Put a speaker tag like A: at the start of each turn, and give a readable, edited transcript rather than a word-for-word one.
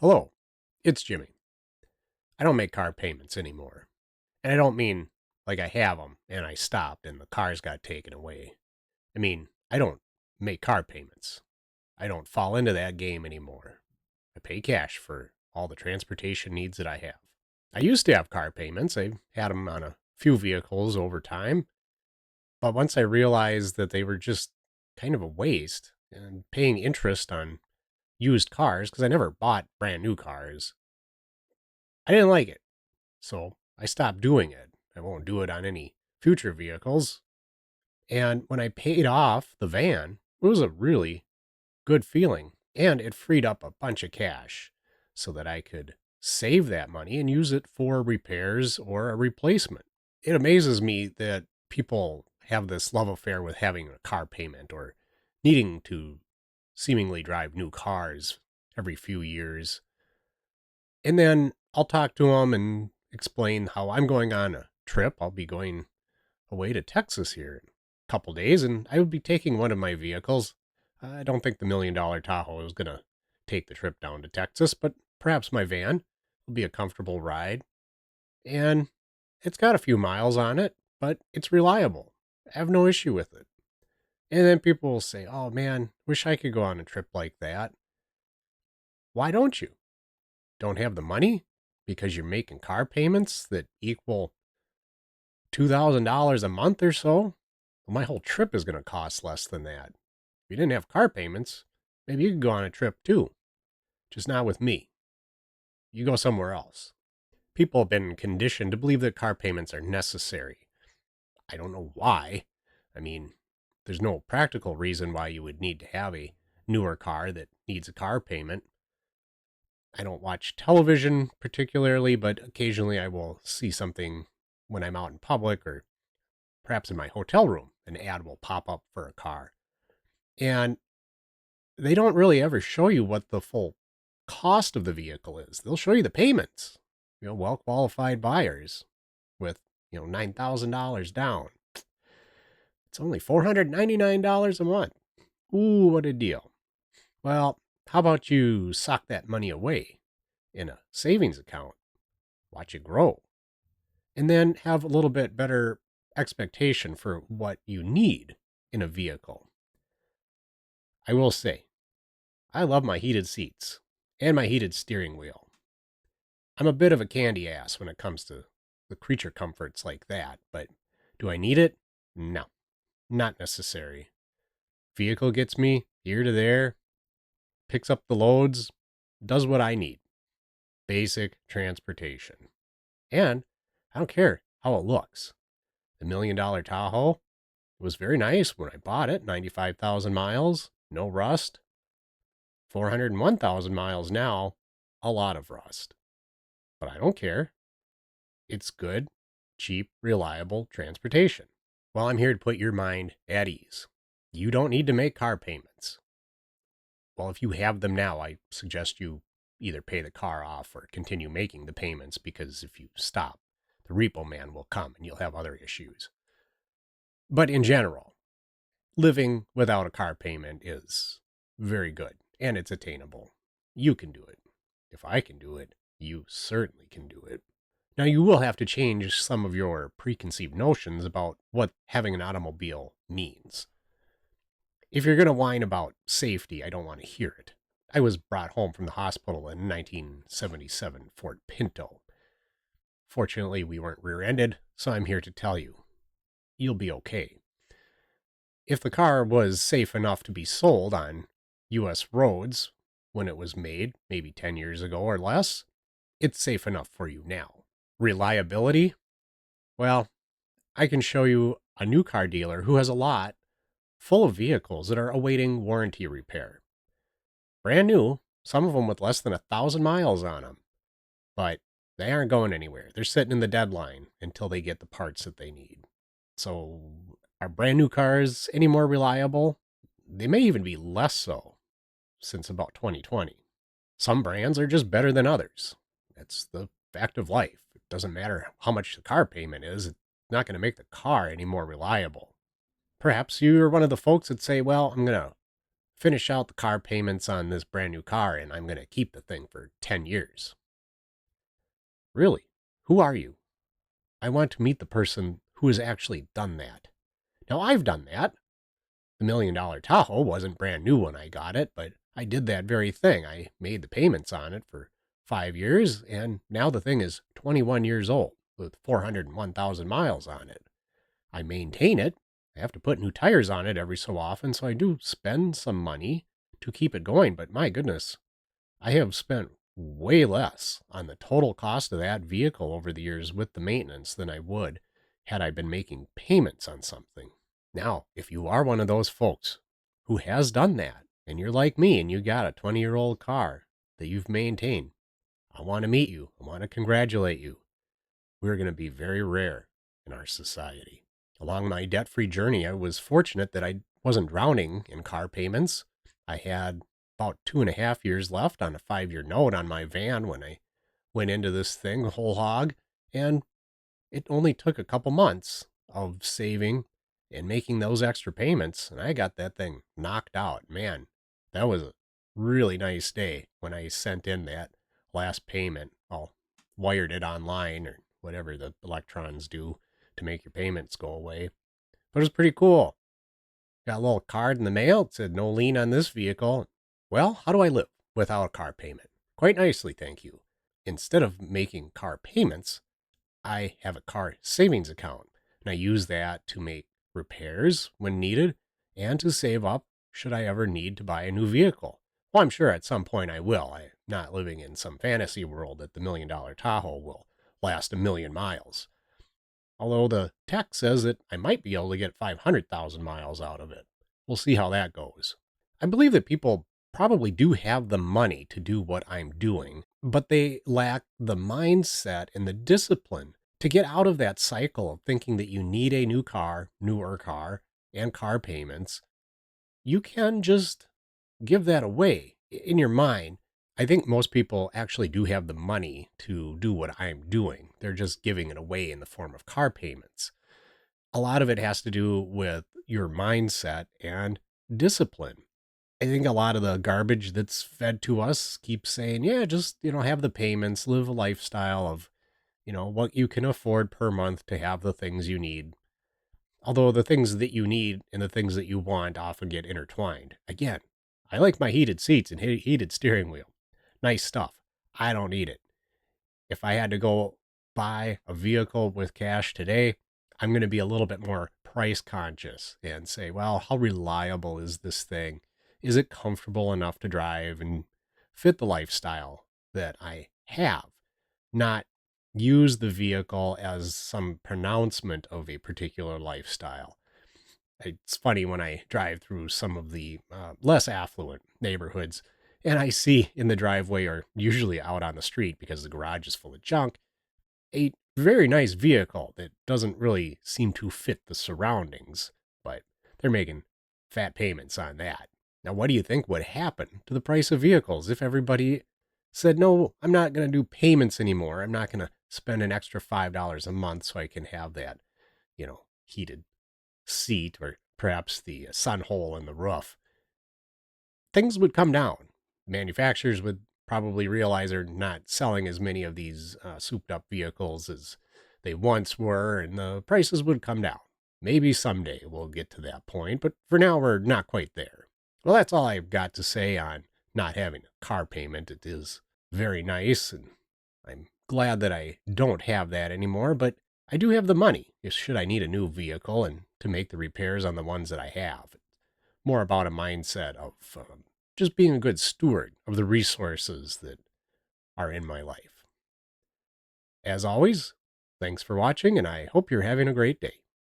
A: Hello, it's Jimmy. I don't make car payments anymore. And I don't mean like I have them and I stopped and the cars got taken away. I mean, I don't make car payments. I don't fall into that game anymore. I pay cash for all the transportation needs that I have. I used to have car payments. I had them on a few vehicles over time. But once I realized that they were just kind of a waste and paying interest on used cars, because I never bought brand new cars, I didn't like it. So I stopped doing it. I won't do it on any future vehicles. And when I paid off the van, it was a really good feeling. And it freed up a bunch of cash so that I could save that money and use it for repairs or a replacement. It amazes me that people have this love affair with having a car payment or needing to seemingly drive new cars every few years. And then I'll talk to them and explain how I'm going on a trip. I'll be going away to Texas here in a couple days, and I would be taking one of my vehicles. I don't think the $1 million Tahoe is going to take the trip down to Texas, but perhaps my van will be a comfortable ride. And it's got a few miles on it, but it's reliable. I have no issue with it. And then people will say, oh man, wish I could go on a trip like that. Why don't you? Don't have the money? Because you're making car payments that equal $2,000 a month or so? Well, my whole trip is going to cost less than that. If you didn't have car payments, maybe you could go on a trip too. Just not with me. You go somewhere else. People have been conditioned to believe that car payments are necessary. I don't know why. I mean, there's no practical reason why you would need to have a newer car that needs a car payment. I don't watch television particularly, but occasionally I will see something when I'm out in public or perhaps in my hotel room. An ad will pop up for a car. And they don't really ever show you what the full cost of the vehicle is. They'll show you the payments. Well qualified buyers with, $9,000 down. It's only $499 a month. Ooh, what a deal. Well, how about you sock that money away in a savings account? Watch it grow. And then have a little bit better expectation for what you need in a vehicle. I will say, I love my heated seats and my heated steering wheel. I'm a bit of a candy ass when it comes to the creature comforts like that, but do I need it? No, not necessary. Vehicle gets me here to there, picks up the loads, does what I need. Basic transportation. And I don't care how it looks. The $1 million Tahoe was very nice when I bought it, 95,000 miles, no rust. 401,000 miles now, a lot of rust. But I don't care. It's good, cheap, reliable transportation. Well, I'm here to put your mind at ease. You don't need to make car payments. Well, if you have them now, I suggest you either pay the car off or continue making the payments, because if you stop, the repo man will come and you'll have other issues. But in general, living without a car payment is very good and it's attainable. You can do it. If I can do it, you certainly can do it. Now, you will have to change some of your preconceived notions about what having an automobile means. If you're going to whine about safety, I don't want to hear it. I was brought home from the hospital in 1977 Ford Pinto. Fortunately, we weren't rear-ended, so I'm here to tell you, you'll be okay. If the car was safe enough to be sold on U.S. roads when it was made, maybe 10 years ago or less, it's safe enough for you now. Reliability? Well, I can show you a new car dealer who has a lot full of vehicles that are awaiting warranty repair. Brand new, some of them with less than 1,000 miles on them. But they aren't going anywhere. They're sitting in the deadline until they get the parts that they need. So, are brand new cars any more reliable? They may even be less so since about 2020. Some brands are just better than others. That's the fact of life. It doesn't matter how much the car payment is. It's not going to make the car any more reliable. Perhaps you're one of the folks that say, well, I'm going to finish out the car payments on this brand new car and I'm going to keep the thing for 10 years. Really? Who are you? I want to meet the person who has actually done that. Now, I've done that. The $1 million Tahoe wasn't brand new when I got it, but I did that very thing. I made the payments on it for 5 years, and now the thing is 21 years old with 401,000 miles on it. I maintain it. I have to put new tires on it every so often, so I do spend some money to keep it going. But my goodness, I have spent way less on the total cost of that vehicle over the years with the maintenance than I would had I been making payments on something. Now, if you are one of those folks who has done that, and you're like me and you got a 20-year-old car that you've maintained, I want to meet you. I want to congratulate you. We're going to be very rare in our society. Along my debt-free journey, I was fortunate that I wasn't drowning in car payments. I had about 2.5 years left on a 5-year note on my van when I went into this thing whole hog, and it only took a couple months of saving and making those extra payments, and I got that thing knocked out. Man, that was a really nice day when I sent in that last payment. I'll wired it online or whatever the electrons do to make your payments go away. But it was pretty cool. Got a little card in the mail. It said no lien on this vehicle. Well, how do I live without a car payment? Quite nicely, thank you. Instead of making car payments, I have a car savings account, and I use that to make repairs when needed and to save up should I ever need to buy a new vehicle. Well, I'm sure at some point I will. I'm not living in some fantasy world that the $1 million Tahoe will last 1,000,000 miles. Although the tech says that I might be able to get 500,000 miles out of it. We'll see how that goes. I believe that people probably do have the money to do what I'm doing, but they lack the mindset and the discipline to get out of that cycle of thinking that you need a new car, newer car, and car payments. You can just give that away in your mind. I think most people actually do have the money to do what I'm doing. They're just giving it away in the form of car payments. A lot of it has to do with your mindset and discipline. I think a lot of the garbage that's fed to us keeps saying, yeah, just, have the payments, live a lifestyle of, what you can afford per month to have the things you need. Although the things that you need and the things that you want often get intertwined. Again, I like my heated seats and heated steering wheel. Nice stuff. I don't need it. If I had to go buy a vehicle with cash today, I'm going to be a little bit more price conscious and say, well, how reliable is this thing? Is it comfortable enough to drive and fit the lifestyle that I have? Not use the vehicle as some pronouncement of a particular lifestyle. It's funny when I drive through some of the less affluent neighborhoods and I see in the driveway or usually out on the street because the garage is full of junk, a very nice vehicle that doesn't really seem to fit the surroundings, but they're making fat payments on that. Now, what do you think would happen to the price of vehicles if everybody said, no, I'm not going to do payments anymore. I'm not going to spend an extra $5 a month so I can have that, heated seat or perhaps the sun hole in the roof. Things would come down. Manufacturers would probably realize they're not selling as many of these souped up vehicles as they once were, and the prices would come down. Maybe someday we'll get to that point, but for now we're not quite there. Well, that's all I've got to say on not having a car payment. It is very nice, and I'm glad that I don't have that anymore, but I do have the money if should I need a new vehicle and to make the repairs on the ones that I have. It's more about a mindset of just being a good steward of the resources that are in my life. As always, thanks for watching, and I hope you're having a great day.